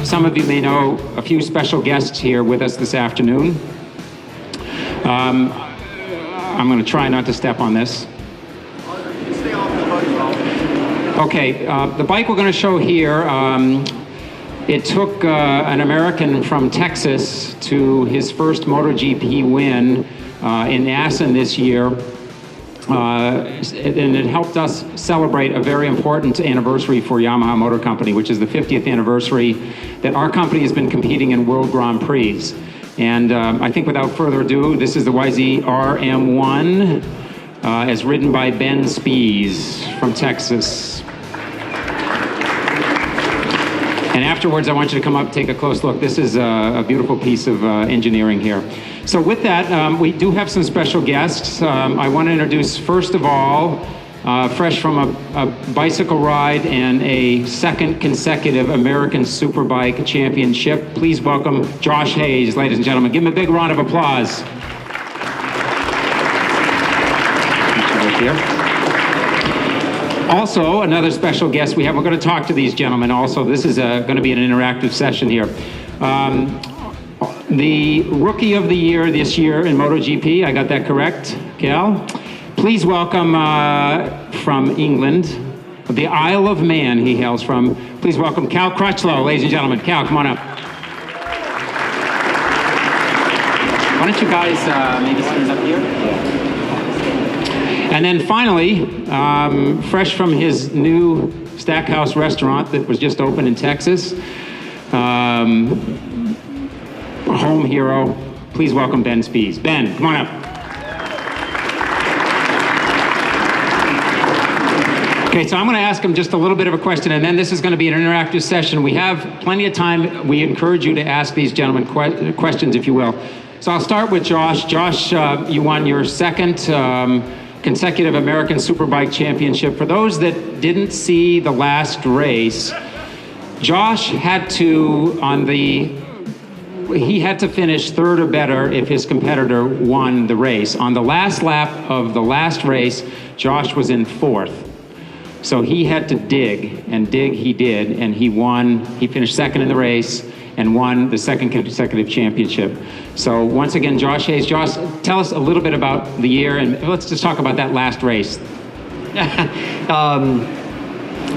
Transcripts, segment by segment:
Some of you may know a few special guests here with us this afternoon. I'm going to try not to step on this. Okay, the bike we're going to show here, it took an American from Texas to his first MotoGP win in Assen this year. And it helped us celebrate a very important anniversary for Yamaha Motor Company, which is the 50th anniversary that our company has been competing in World Grand Prix. And I think without further ado, this is the YZ RM1 as ridden by Ben Spies from Texas. And afterwards, I want you to come up, take a close look. This is a beautiful piece of engineering here. So with that, we do have some special guests. I want to introduce, first of all, fresh from a bicycle ride and a second consecutive American Superbike Championship. Please welcome Josh Hayes, ladies and gentlemen. Give him a big round of applause. Also, another special guest we have. We're going to talk to these gentlemen also. This is going to be an interactive session here. The Rookie of the Year this year in MotoGP, I got that correct, Cal? Please welcome from England, the Isle of Man he hails from. Please welcome Cal Crutchlow, ladies and gentlemen. Cal, come on up. Why don't you guys maybe stand up here? And then finally, fresh from his new Stackhouse restaurant that was just opened in Texas, a home hero, please welcome Ben Spies. Ben, come on up. Okay, so I'm going to ask him just a little bit of a question, and then this is going to be an interactive session. We have plenty of time. We encourage you to ask these gentlemen questions, if you will. So I'll start with Josh. Josh, you won your second consecutive American Superbike Championship. For those that didn't see the last race, Josh had to, he had to finish third or better if his competitor won the race. On the last lap of the last race, Josh was in fourth. So he had to dig, and dig he did, and he won. He finished second in the race and won the second consecutive championship. So once again, Josh Hayes. Josh, tell us a little bit about the year, and let's just talk about that last race.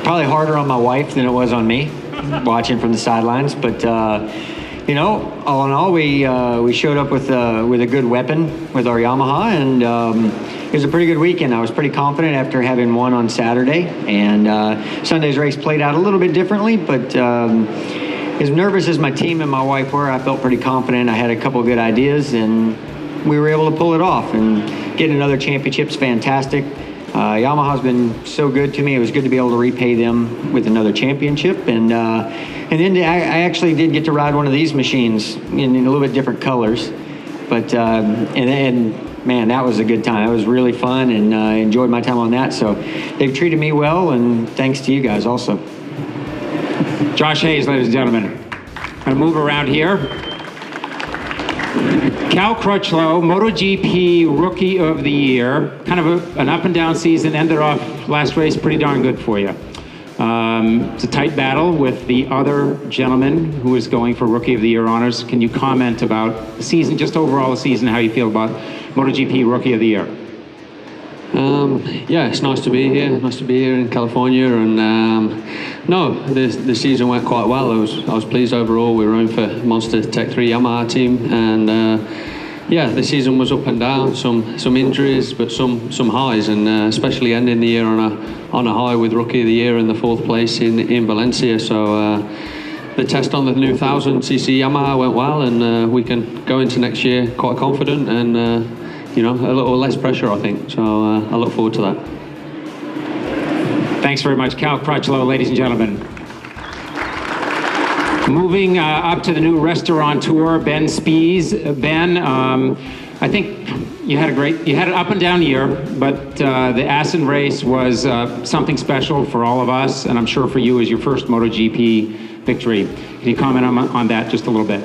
Probably harder on my wife than it was on me, watching from the sidelines. But you know, all in all, we showed up with a good weapon with our Yamaha, and it was a pretty good weekend. I was pretty confident after having won on Saturday, and Sunday's race played out a little bit differently, but as nervous as my team and my wife were, I felt pretty confident. I had a couple of good ideas, and we were able to pull it off, and getting another championship's fantastic. Yamaha's been so good to me. It was good to be able to repay them with another championship, and then I actually did get to ride one of these machines in a little bit different colors, but and man, that was a good time. That was really fun, and I enjoyed my time on that. So they've treated me well, and thanks to you guys also. Josh Hayes, ladies and gentlemen. I'm going to move around here. Cal Crutchlow, MotoGP Rookie of the Year. Kind of an up and down season. Ended off last race pretty darn good for you. It's a tight battle with the other gentleman who is going for Rookie of the Year honors. Can you comment about the season, just overall the season, how you feel about MotoGP Rookie of the Year? Yeah, it's nice to be here. Nice to be here in California, and no, the season went quite well. I was pleased overall. We were in for Monster Tech 3 Yamaha team, and yeah, the season was up and down. Some injuries, but some highs, and especially ending the year on a high with Rookie of the Year in the fourth place in Valencia. So the test on the new 1000cc Yamaha went well, and we can go into next year quite confident and. You know, a little less pressure, I think. So I look forward to that. Thanks very much, Cal Crutchlow, ladies and gentlemen. Moving up to the new restaurateur, Ben Spies. Ben, I think you had an up and down year, but the Assen race was something special for all of us, and I'm sure for you as your first MotoGP victory. Can you comment on that just a little bit?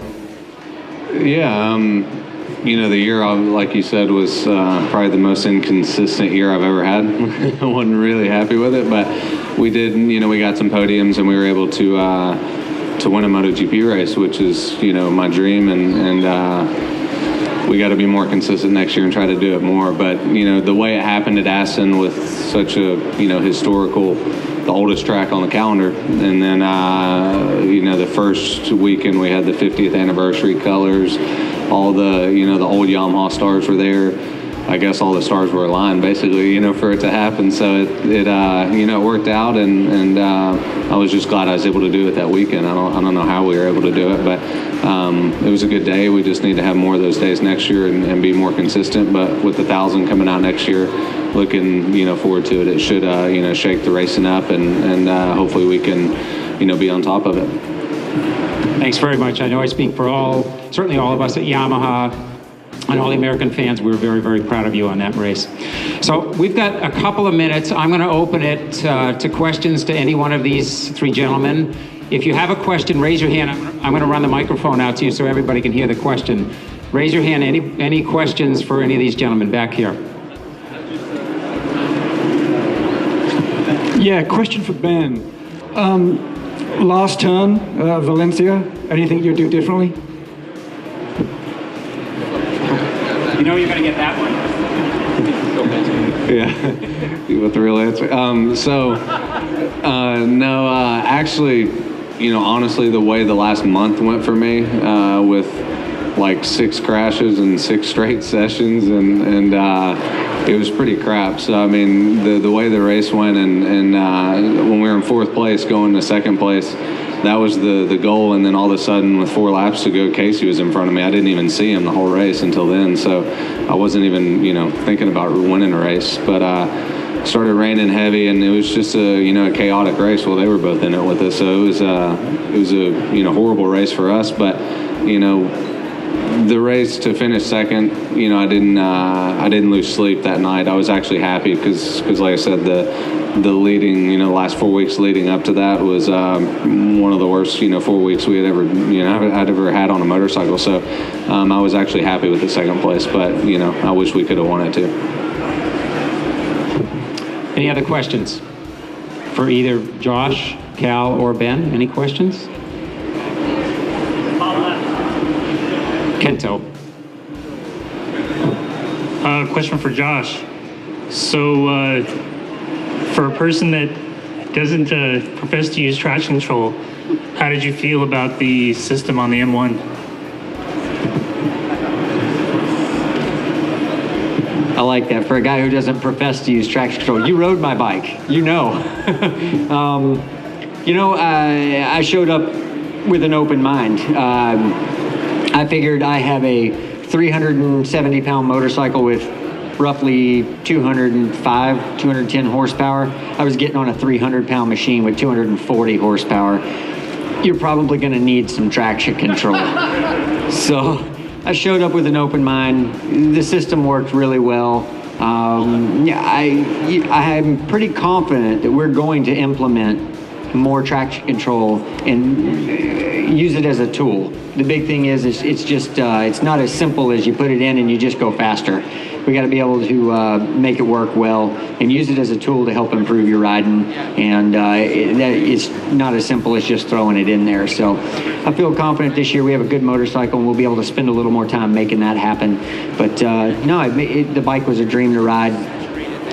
Yeah. the year, like you said, was probably the most inconsistent year I've ever had. I wasn't really happy with it, but we did, we got some podiums and we were able to win a MotoGP race, which is, my dream, and we got to be more consistent next year and try to do it more. But, the way it happened at Assen with such a, historical, the oldest track on the calendar, and then, the first weekend we had the 50th anniversary colors, all the, the old Yamaha stars were there. I guess all the stars were aligned, basically, for it to happen. So it worked out, and I was just glad I was able to do it that weekend. I don't know how we were able to do it, but it was a good day. We just need to have more of those days next year and be more consistent. But with the 1,000 coming out next year, looking forward to it. It should shake the racing up, and hopefully we can be on top of it. Thanks very much. I know I speak for certainly all of us at Yamaha and all the American fans. We were very, very proud of you on that race. So we've got a couple of minutes. I'm going to open it to questions to any one of these three gentlemen. If you have a question, raise your hand. I'm going to run the microphone out to you so everybody can hear the question. Raise your hand. Any questions for any of these gentlemen back here? Yeah, question for Ben. Last turn, Valencia, anything you do differently? You know you're going to get that one. Yeah, you want the real answer? No, actually, honestly, the way the last month went for me, with like 6 crashes and 6 straight sessions, and it was pretty crap. So I mean, the way the race went, and when we were in 4th place going to 2nd place, that was the goal. And then all of a sudden, with 4 laps to go, Casey was in front of me. I didn't even see him the whole race until then. So I wasn't even thinking about winning a race. But started raining heavy, and it was just a a chaotic race. Well, they were both in it with us, so it was a horrible race for us. But the race to finish 2nd, I didn't lose sleep that night. I was actually happy because like I said, the leading, the last 4 weeks leading up to that was one of the worst 4 weeks we had ever I'd ever had on a motorcycle. So I was actually happy with the 2nd place, but I wish we could have won it too. Any other questions for either Josh, Cal, or Ben? Any questions? Kento. Question for Josh. So, for a person that doesn't profess to use traction control, how did you feel about the system on the M1? I like that. For a guy who doesn't profess to use traction control, you rode my bike, I showed up with an open mind. I figured I have a 370-pound motorcycle with roughly 210 horsepower. I was getting on a 300-pound machine with 240 horsepower. You're probably going to need some traction control. So I showed up with an open mind. The system worked really well. I'm pretty confident that we're going to implement more traction control and use it as a tool. The big thing is it's just it's not as simple as you put it in and you just go faster. We got to be able to make it work well and use it as a tool to help improve your riding. And it's not as simple as just throwing it in there. So I feel confident this year we have a good motorcycle and we'll be able to spend a little more time making that happen. But the bike was a dream to ride.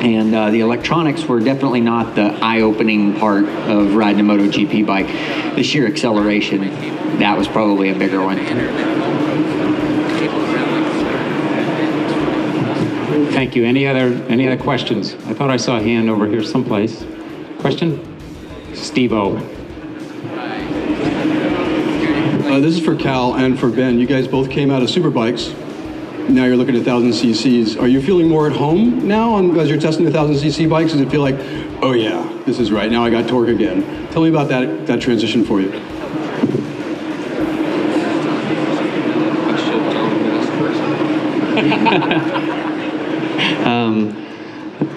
And the electronics were definitely not the eye-opening part of riding a MotoGP bike. The sheer acceleration, that was probably a bigger one. Thank you. Any other questions? I thought I saw a hand over here someplace. Question? Steve-O. This is for Cal and for Ben. You guys both came out of superbikes. Now you're looking at 1,000 cc's. Are you feeling more at home now as you're testing the 1,000 cc bikes? Does it feel like, oh yeah, this is right, now I got torque again? Tell me about that transition for you.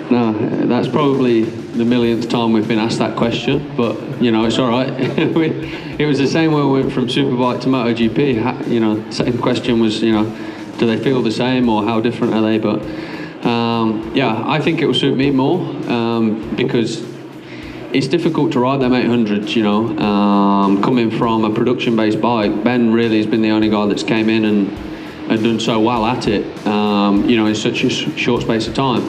No, that's probably the millionth time we've been asked that question, but it's all right. It was the same when we went from Superbike to MotoGP. Second question was, do they feel the same or how different are they? But yeah, I think it will suit me more because it's difficult to ride them 800s, you know. Coming from a production-based bike, Ben really has been the only guy that's came in and done so well at it, you know, in such a short space of time.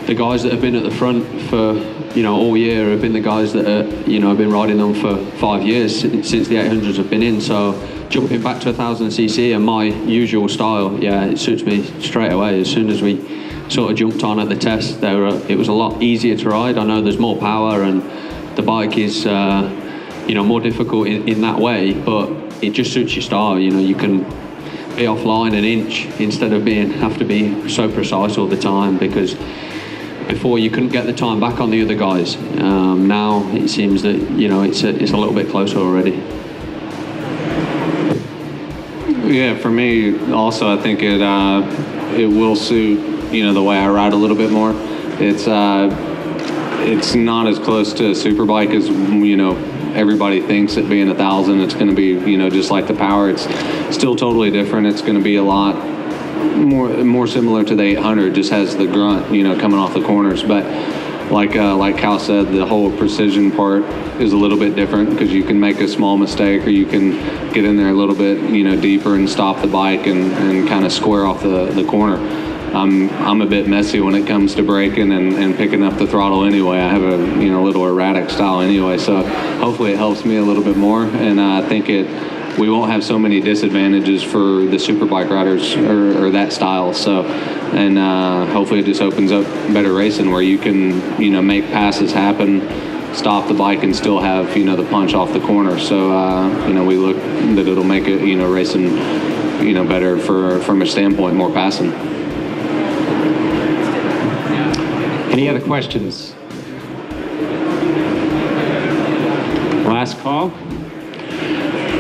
The guys that have been at the front for, you know, all year have been the guys that are, you know, have been riding them for 5 years since the 800s have been in. So jumping back to 1000cc and my usual style, yeah, it suits me straight away. As soon as we sort of jumped on at the test, it was a lot easier to ride. I know there's more power and the bike is, you know, more difficult in that way, but it just suits your style. You know, you can be offline an inch instead of have to be so precise all the time, because before you couldn't get the time back on the other guys. Now it seems that, you know, it's a little bit closer already. Yeah, for me also, I think it will suit, you know, the way I ride a little bit more. It's not as close to a super bike as, you know, everybody thinks it being 1000. It's going to be, you know, just like the power. It's still totally different. It's going to be a lot more similar to the 800. Just has the grunt, you know, coming off the corners. But like Cal said, the whole precision part is a little bit different because you can make a small mistake, or you can get in there a little bit, you know, deeper and stop the bike and kind of square off the corner. I'm a bit messy when it comes to braking and picking up the throttle anyway. I have a, you know, little erratic style anyway, so hopefully it helps me a little bit more. And I think we won't have so many disadvantages for the superbike riders or that style. So, and hopefully it just opens up better racing where you can, you know, make passes happen, stop the bike, and still have, you know, the punch off the corner. So, you know, we look that it'll make it, you know, racing, you know, better from a standpoint, more passing. Any other questions? Last call.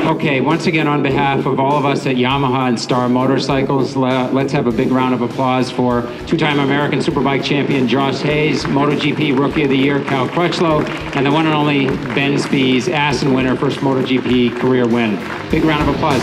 Okay, once again, on behalf of all of us at Yamaha and Star Motorcycles, let's have a big round of applause for two-time American Superbike champion Josh Hayes, MotoGP Rookie of the Year Cal Crutchlow, and the one and only Ben Spies, Assen winner, first MotoGP career win. Big round of applause.